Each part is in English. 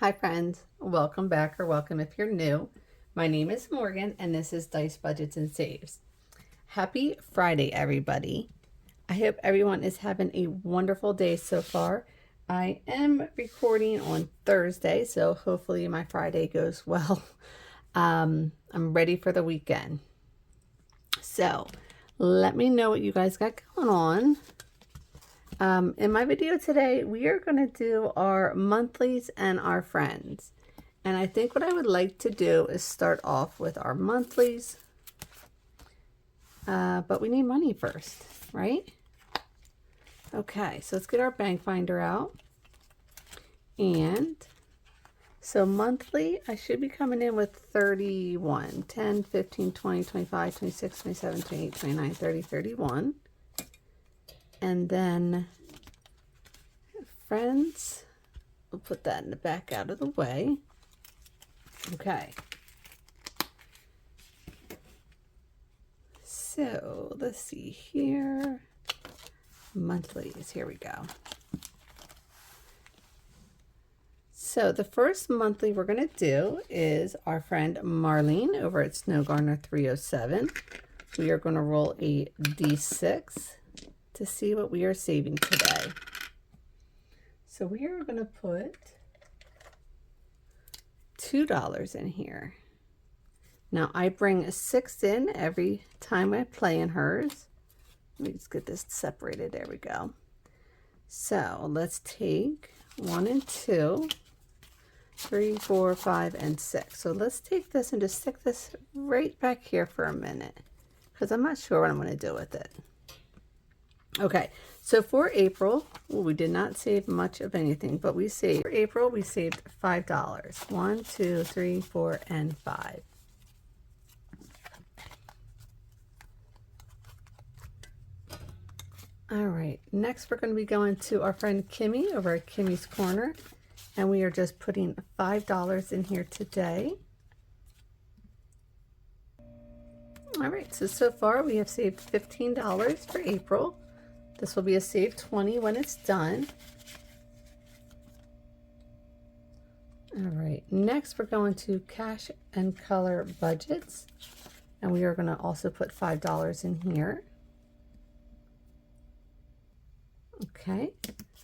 Hi friends, welcome back, or welcome if you're new. My name is Morgan and this is Dice Budgets and Saves. Happy Friday everybody. I hope everyone is having a wonderful day so far. I am recording on Thursday, so hopefully my Friday goes well. I'm ready for the weekend. So let me know what you guys got going on. In my video today, we are going to do our monthlies and our friends. And I think what I would like to do is start off with our monthlies. But we need money first, right? Okay, so let's get our bank finder out. And so monthly, I should be coming in with 31, 10, 15, 20, 25, 26, 27, 28, 29, 30, 31. And then friends, we'll put that in the back out of the way. Okay. So let's see here. Monthlies, here we go. So the first monthly we're going to do is our friend Marlene over at Snow Gardener 307. We are going to roll a D6 to see what we are saving today. So we are going to put $2 in here. Now I bring 6 in every time I play in hers. Let me just get this separated. There we go. So let's take 1 and 2, 3, 4, 5, and 6. So let's take this and just stick this right back here for a minute because I'm not sure what I'm going to do with it. Okay, so for April, well, we did not save much of anything, but we saved, for April, we saved $5. 1, 2, 3, 4, and 5. All right, next we're going to be going to our friend Kimmy over at Kimmy's Corner, and we are just putting $5 in here today. All right, so far we have saved $15 for April. This will be a save 20 when it's done. All right, next we're going to cash and color budgets, and we are going to also put $5 in here. Okay,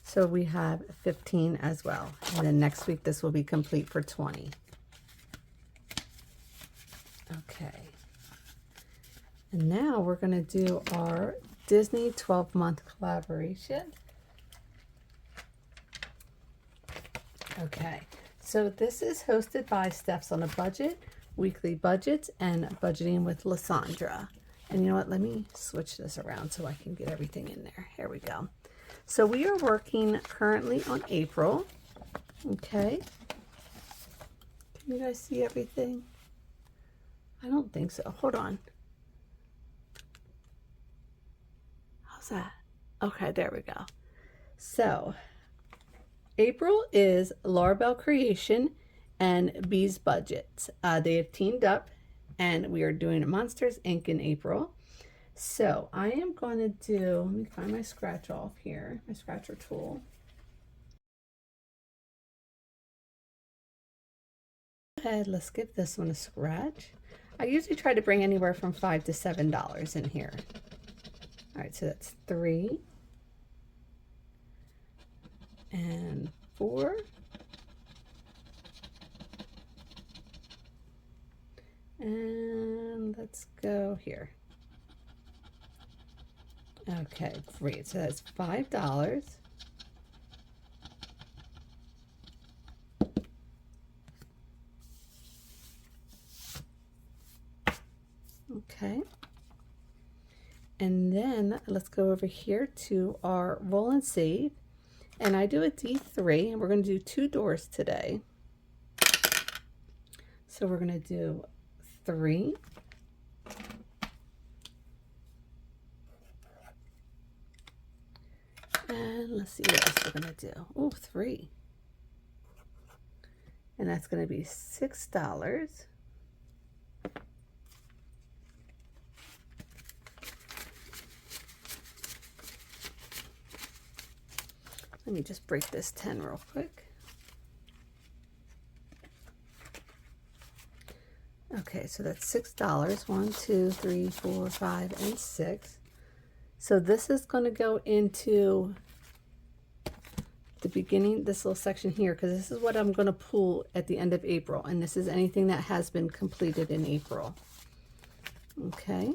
so we have 15 as well, and then next week this will be complete for 20. Okay, and now we're going to do our Disney 12-month collaboration. Okay, so this is hosted by Steph's on a Budget, Weekly Budgets, and Budgeting with Lysandra. And you know what, let me switch this around so I can get everything in there. Here we go. So we are working currently on April. Okay, can you guys see everything? I don't think so. Hold on. How's that? Okay, there we go. So April is Larabelle Creation and Bee's Budgets. They have teamed up and we are doing Monsters Inc. in April. So I am going to do, let me find my scratch off here, my scratcher tool. Okay, let's give this one a scratch. I usually try to bring anywhere from $5 to $7 in here. All right, so that's 3 and 4 and let's go here. Okay, great. So that's $5. Okay. And then let's go over here to our roll and save. And I do a D3, and we're going to do 2 doors today. So we're going to do 3. And let's see what else we're going to do. Oh, 3. And that's going to be $6. Let me just break this 10 real quick. Okay, so that's $6. 1, 2, 3, 4, 5, and 6. So this is going to go into the beginning, this little section here, because this is what I'm going to pull at the end of April, and this is anything that has been completed in April. Okay,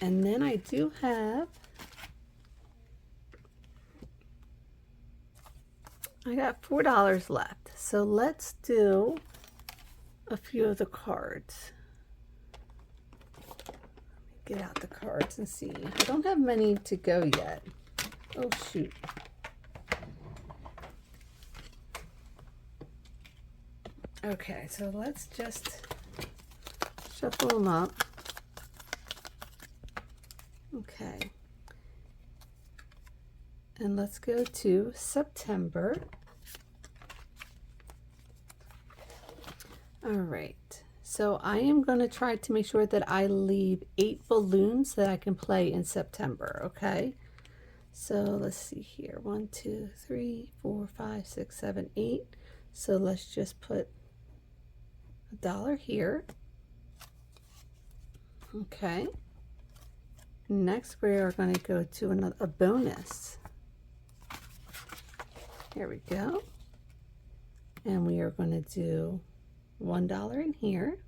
and then I do have, I got $4 left, so let's do a few of the cards. Get out the cards and see. I don't have many to go yet. Oh shoot. Okay, so let's just shuffle them up. Okay. And let's go to September. All right. So I am going to try to make sure that I leave 8 balloons that I can play in September, okay? So let's see here. 1, 2, 3, 4, 5, 6, 7, 8. So let's just put $1 here. Okay. Next we are going to go to a bonus. Here we go. And we are going to do $1 in here.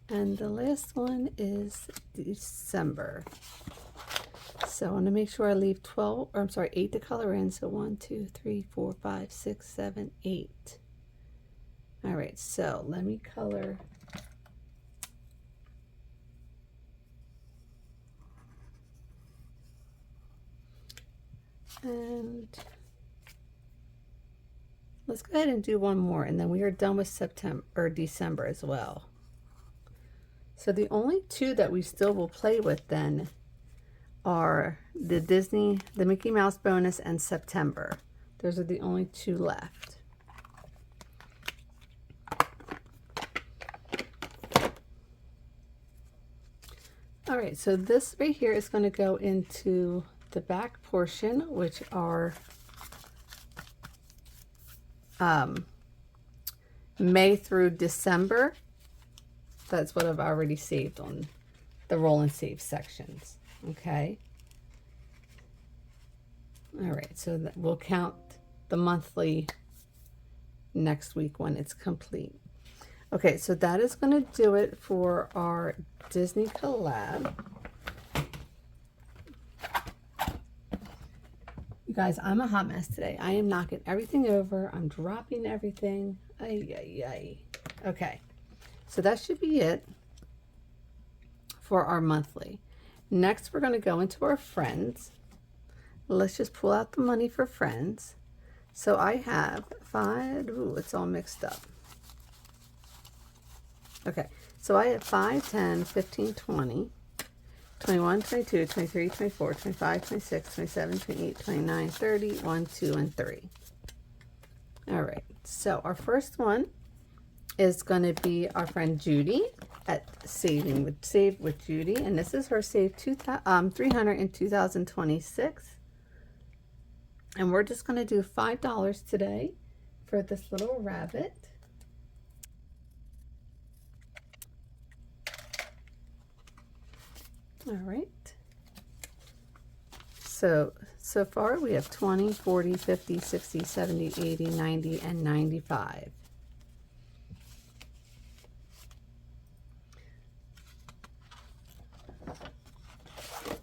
And the last one is December. So I want to make sure I leave 8 to color in. So 1, 2, 3, 4, 5, 6, 7, 8. All right, so let me color. And let's go ahead and do one more, and then we are done with September or December as well. So the only 2 that we still will play with then are the Mickey Mouse bonus and September. Those are the only 2 left. All right, so this right here is going to go into the back portion, which are May through December. That's what I've already saved on the roll and save sections. Okay. All right, so we'll count the monthly next week when it's complete. Okay, so that is going to do it for our Disney collab. You guys, I'm a hot mess today. I am knocking everything over. I'm dropping everything. Ay, ay, ay. Okay, so that should be it for our monthly. Next, we're going to go into our friends. Let's just pull out the money for friends. So I have 5. Ooh, it's all mixed up. Okay, so I have 5, 10, 15, 20, 21, 22, 23, 24, 25, 26, 27, 28, 29, 30, 1, 2, and 3. All right, so our first one is going to be our friend Judy at Save with Judy, and this is her Save 300 in 2026. And we're just going to do $5 today for this little rabbit. All right. So far we have 20, 40, 50, 60, 70, 80, 90, and 95.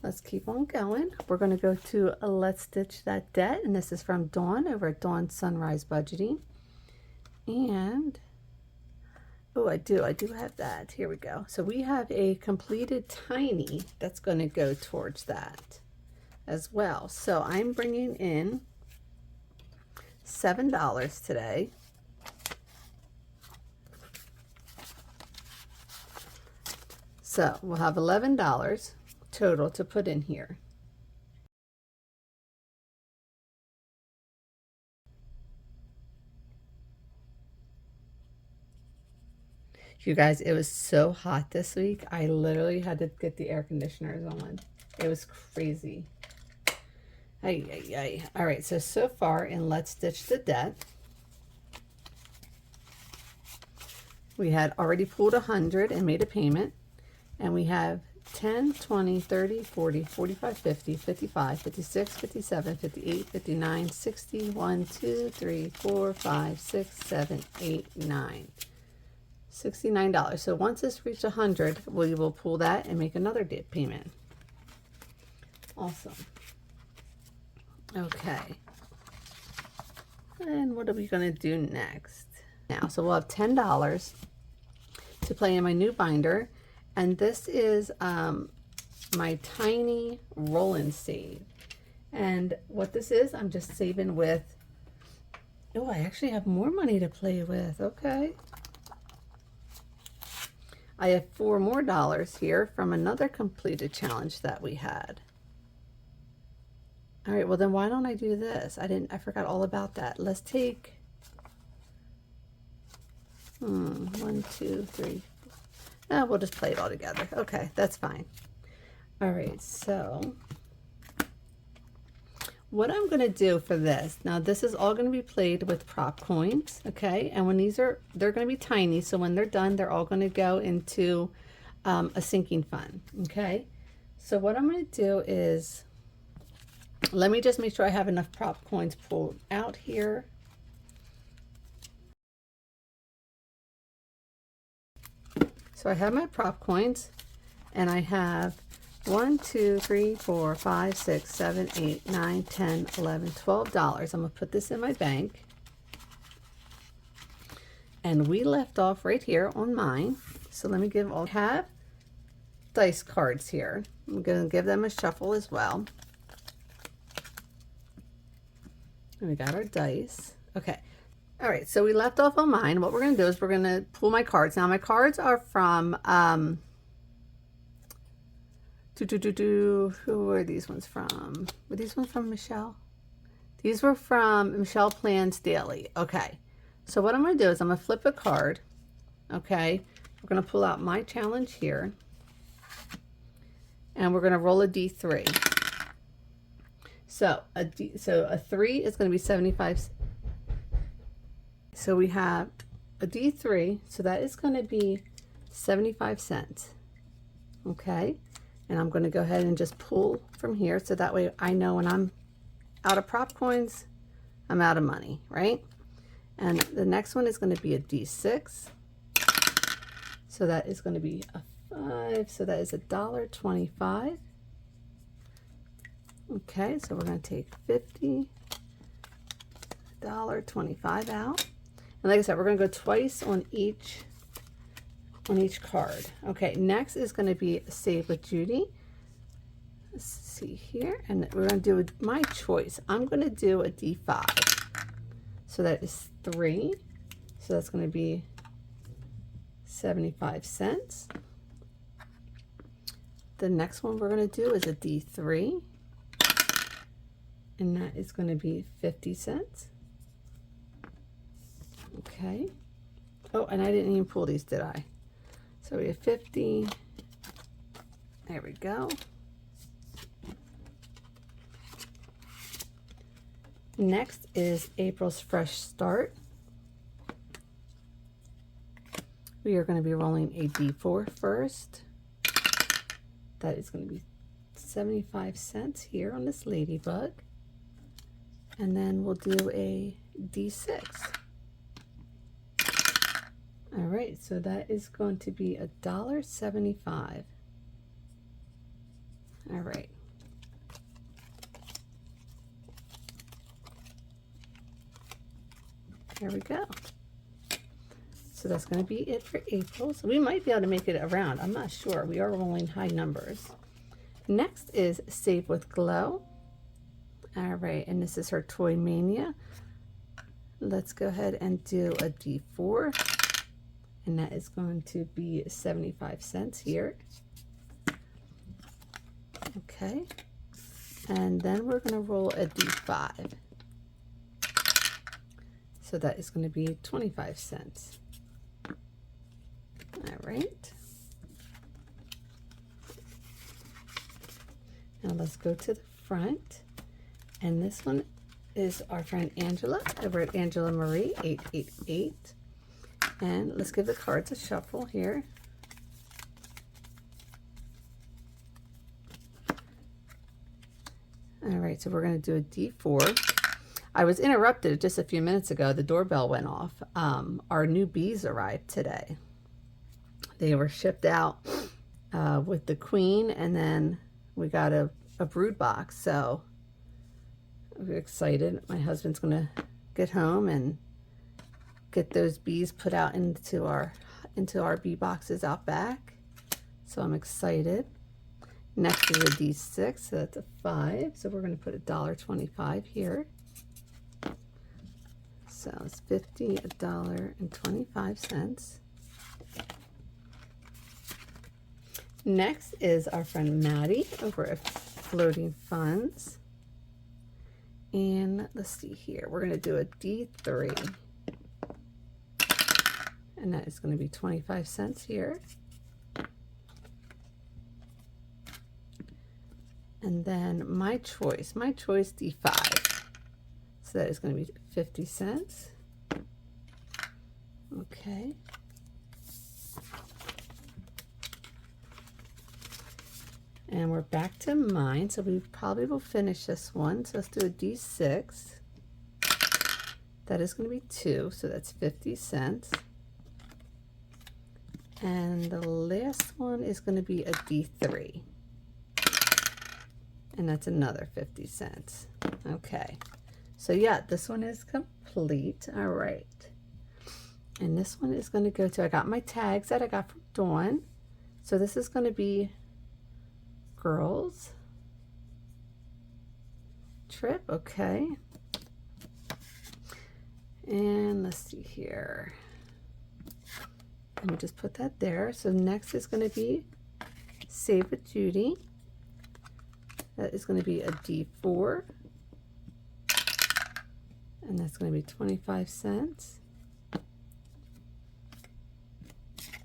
Let's keep on going. We're going to go to Let's Stitch That Debt, and this is from Dawn over at Dawn Sunrise Budgeting. And oh, I do have that. Here we go. So we have a completed tiny that's going to go towards that as well. So I'm bringing in $7 today. So we'll have $11 total to put in here. You guys, it was so hot this week. I literally had to get the air conditioners on. It was crazy. Ay, ay, ay. All right, so far in Let's Stitch the Debt, we had already pulled 100 and made a payment, and we have 10, 20, 30, 40, 45, 50, 55, 56, 57, 58, 59, 60, 1, 2, 3, 4, 5, 6, 7, 8, 9. $69. So once this reaches 100, we will pull that and make another debt payment. Awesome. Okay. And what are we going to do next? Now, so we'll have $10 to play in my new binder. And this is my tiny roll and save. And what this is, I'm just saving with, oh, I actually have more money to play with. Okay. I have $4 more here from another completed challenge that we had. All right, well then why don't I do this? I forgot all about that. Let's take 1, 2, 3. No, we'll just play it all together. Okay, that's fine. All right, so what I'm going to do for this, now this is all going to be played with prop coins, okay? And when they're going to be tiny, so when they're done, they're all going to go into a sinking fund, okay? So what I'm going to do is, let me just make sure I have enough prop coins pulled out here. So I have my prop coins, and I have 1, 2, 3, 4, 5, 6, 7, 8, 9, 10, 11, $12. I'm going to put this in my bank. And we left off right here on mine. So let me give all, I have dice cards here. I'm going to give them a shuffle as well. And we got our dice. Okay. All right. So we left off on mine. What we're going to do is we're going to pull my cards. Now my cards are from, who were these ones from? Were these ones from Michelle? These were from Michelle Plans Daily. Okay. So what I'm going to do is I'm going to flip a card. Okay. We're going to pull out my challenge here. And we're going to roll a D3. So a 3 is going to be 75. So we have a D3. So that is going to be 75 cents. Okay. And I'm going to go ahead and just pull from here. So that way I know when I'm out of prop coins, I'm out of money, right? And the next one is going to be a D6. So that is going to be a 5. So that is $1.25. Okay, so we're going to take $50, $1.25 out. And like I said, we're going to go twice on each card. Okay, next is going to be Save with Judy. Let's see here. And we're going to do my choice. I'm going to do a D5. So that is 3. So that's going to be 75 cents. The next one we're going to do is a D3. And that is going to be 50 cents. Okay. Oh, and I didn't even pull these, did I? So we have 50. There we go. Next is April's Fresh Start. We are going to be rolling a D4 first. That is going to be 75 cents here on this ladybug. And then we'll do a D6. All right, so that is going to be $1.75. All right. There we go. So that's going to be it for April. So we might be able to make it around. I'm not sure. We are rolling high numbers. Next is Save with Glow. All right, and this is her Toy Mania. Let's go ahead and do a D4. And that is going to be 75 cents here. Okay. And then we're going to roll a D5. So that is going to be 25 cents. All right. Now let's go to the front. And this one is our friend Angela over at Angela Marie 888. And let's give the cards a shuffle here. All right, so we're going to do a D4. I was interrupted just a few minutes ago. The doorbell went off. Our new bees arrived today. They were shipped out with the queen, and then we got a brood box. So we're excited. My husband's going to get home and get those bees put out into our bee boxes out back. So I'm excited. Next is a D6, so that's a 5. So we're going to put $1.25 here. So it's $50.25. Next is our friend Maddie over at Floating Funds. And let's see here. We're going to do a D3. And that is going to be 25 cents here. And then my choice D5. So that is going to be 50 cents. Okay. And we're back to mine, so we probably will finish this one. So let's do a D6. That is going to be 2, so that's 50 cents. And the last one is going to be a D3. And that's another 50 cents. Okay. So yeah, this one is complete. All right. And this one is going to go to, I got my tags that I got from Dawn. So this is going to be girls trip. Okay. And let's see here. Let me just put that there. So next is going to be Save with Judy. That is going to be a D4. And that's going to be 25 cents.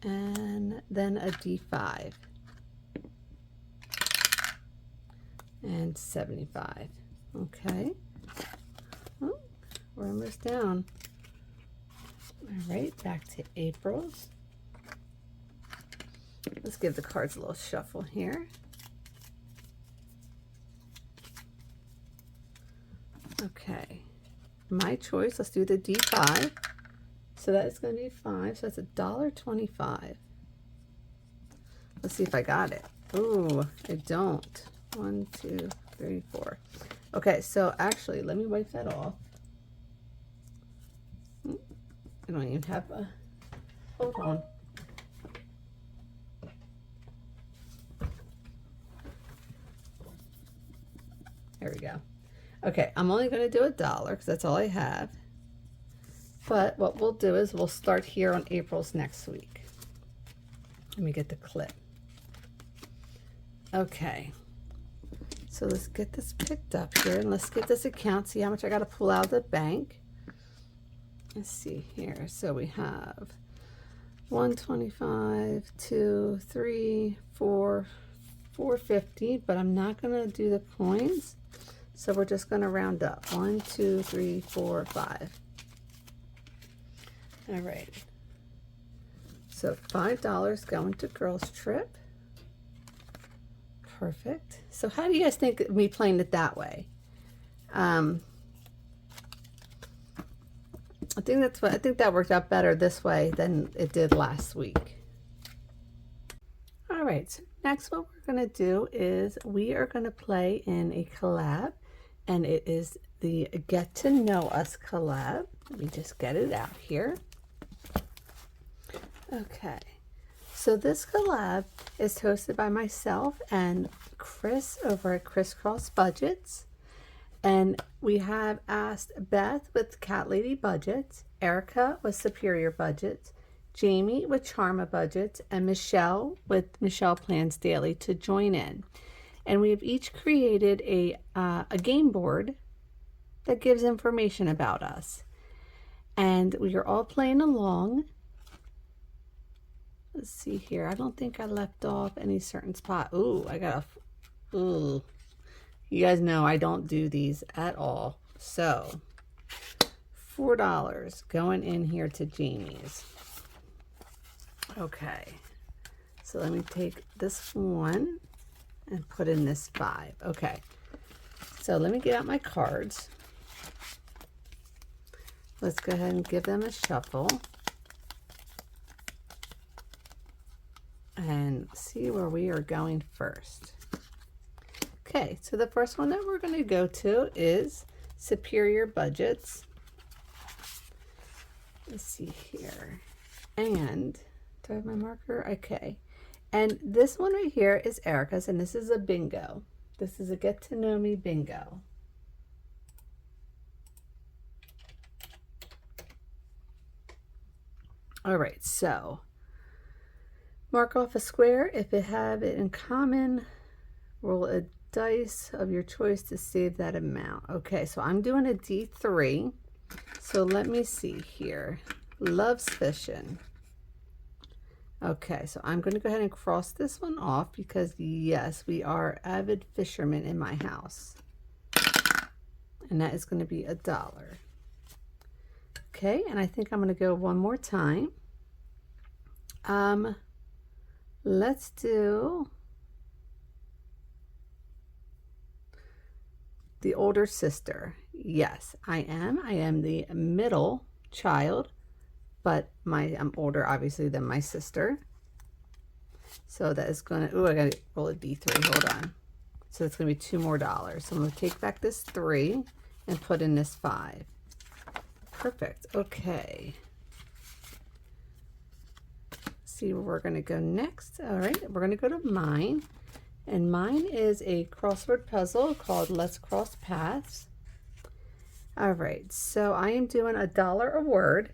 And then a D5. And 75. Okay. Oh, we're almost down. All right, back to April's. Let's give the cards a little shuffle here. Okay, my choice, let's do the D5. So that is going to be 5, so that's $1.25. Let's see if I got it. Ooh, I don't. 1, 2, 3, 4. Okay, so actually, let me wipe that off. I don't even have a, hold on. There we go. Okay, I'm only going to do $1 because that's all I have. But what we'll do is we'll start here on April's next week. Let me get the clip. Okay. So let's get this picked up here and let's get this account, see how much I got to pull out of the bank. Let's see here. So we have 125, 2, 3, 4, 450, but I'm not going to do the coins. So we're just going to round up. 1, 2, 3, 4, 5. All right. So $5 going to girls trip. Perfect. So how do you guys think of me playing it that way? I think that worked out better this way than it did last week. All right. So next, what we're going to do is we are going to play in a collab, and it is the Get to Know Us collab. Let me just get it out here. Okay. So this collab is hosted by myself and Chris over at Crisscross Budgets. And we have asked Beth with Cat Lady Budgets, Erica with Superior Budgets, Jamie with Charma Budgets, and Michelle with Michelle Plans Daily to join in. And we have each created a game board that gives information about us. And we are all playing along. Let's see here. I don't think I left off any certain spot. Ooh, I got a... Ooh. You guys know I don't do these at all. So $4 going in here to Jamie's. Okay, so let me take this one and put in this 5. Okay, so let me get out my cards. Let's go ahead and give them a shuffle and see where we are going first. Okay, so the first one that we're going to go to is Superior Budgets. Let's see here. And do I have my marker? Okay. And this one right here is Erica's, and this is a bingo. This is a Get to Know Me bingo. All right, so mark off a square. If it have it in common, roll a dice of your choice to save that amount. Okay, so I'm doing a D3. So let me see here. Loves fishing. Okay, so I'm going to go ahead and cross this one off because yes, we are avid fishermen in my house. And that is going to be $1. Okay, and I think I'm going to go one more time. Let's do the older sister. Yes, I am. I am the middle child, but I'm older obviously than my sister. So that is going to, ooh, I got to roll a D3. Hold on. So it's going to be $2 more. So I'm going to take back this 3 and put in this 5. Perfect. Okay. See where we're going to go next. All right, we're going to go to mine. And mine is a crossword puzzle called Let's Cross Paths. All right, so I am doing $1 a word.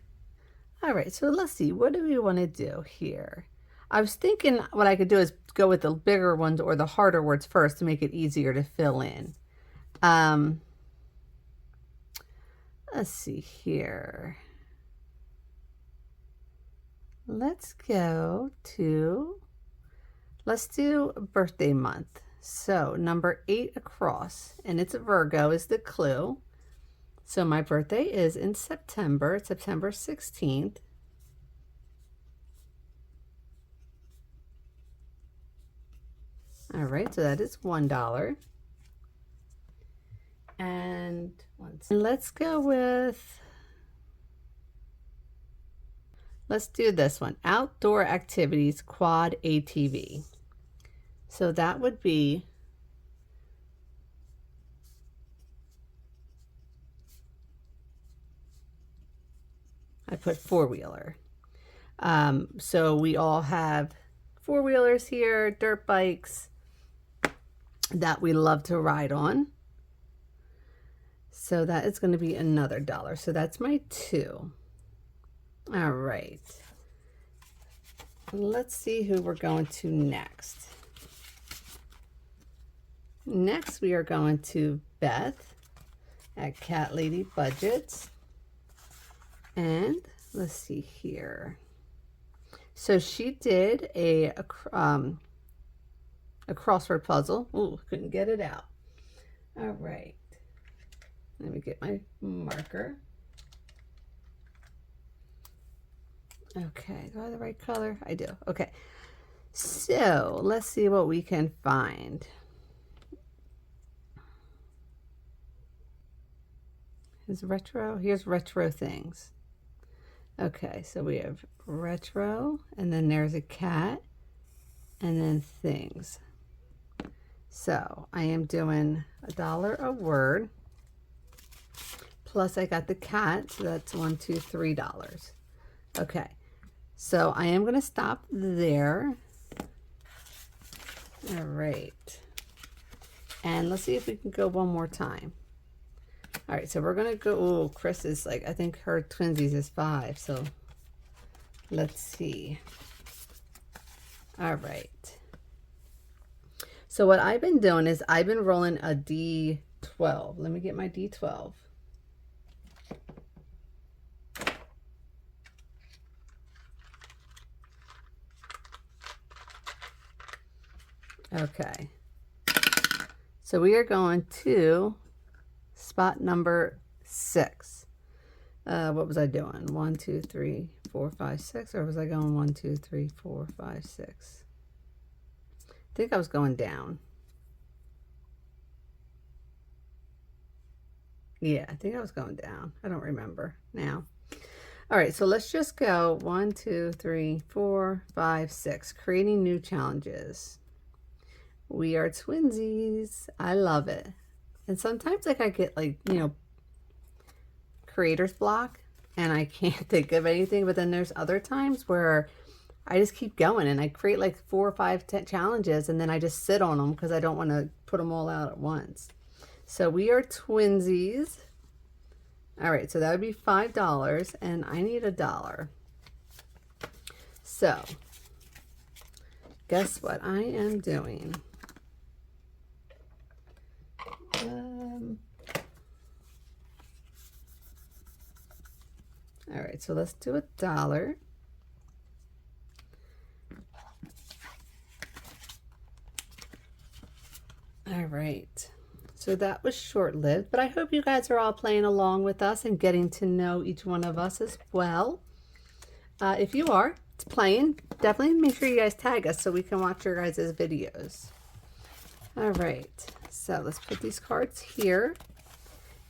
All right, so let's see, what do we want to do here? I was thinking what I could do is go with the bigger ones or the harder words first to make it easier to fill in. Let's see here. Let's do birthday month. So number 8 across, and it's a Virgo is the clue. So my birthday is in September, September 16th. All right, so that is $1. And let's go with, let's do this one, outdoor activities, quad ATV. So that would be I put four-wheeler. So we all have four-wheelers here, dirt bikes that we love to ride on. So that is going to be another $1. So that's my 2. All right. Let's see who we're going to next. Next, we are going to Beth at Cat Lady Budgets. And let's see here. So she did a crossword puzzle. Ooh, couldn't get it out. All right. Let me get my marker. Okay, do I have the right color? I do. Okay. So let's see what we can find. Here's retro things. Okay, so we have retro, and then there's a cat, and then things. So I am doing $1 a word, plus I got the cat, so that's $1, $2, $3. Okay, so I am going to stop there. All right, and let's see if we can go one more time. All right, so we're going to go, oh, Chris is like, I think her twinsies is 5, so let's see. All right. So what I've been doing is I've been rolling a D12. Let me get my D12. Okay. So we are going to spot number 6. What was I doing? 1, 2, 3, 4, 5, 6, or was I going 1, 2, 3, 4, 5, 6? I think I was going down. Yeah, I think I was going down. I don't remember now. All right, so let's just go 1, 2, 3, 4, 5, 6. Creating new challenges. We are twinsies. I love it. And sometimes like I get like, you know, creator's block and I can't think of anything, but then there's other times where I just keep going and I create like 4 or 5 challenges and then I just sit on them because I don't want to put them all out at once. So we are twinsies. All right, so that would be $5 and I need $1. So guess what I am doing? All right, so let's do $1. All right, so that was short-lived, but I hope you guys are all playing along with us and getting to know each one of us as well. If you are playing, definitely make sure you guys tag us so we can watch your guys' videos. All right, so let's put these cards here.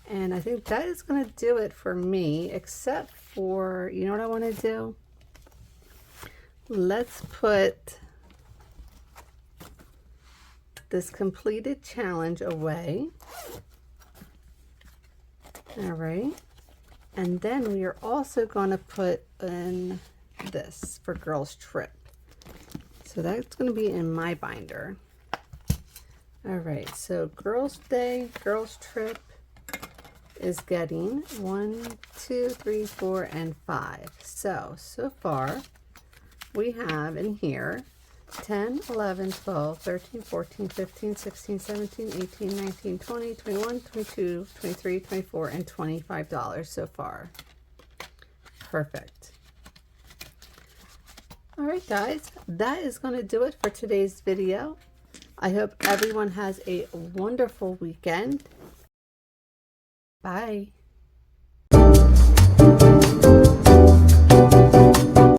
And I think that is going to do it for me, except for, you know what I want to do? Let's put this completed challenge away. All right. And then we are also going to put in this for girls trip. So that's going to be in my binder. All right. So girls day, girls trip is getting 1, 2, 3, 4, and 5. So far we have in here 10, 11, 12, 13, 14, 15, 16, 17, 18, 19, 20, 21, 22, 23, 24, and $25 so far. Perfect. All right, guys, that is going to do it for today's video. I hope everyone has a wonderful weekend. Bye.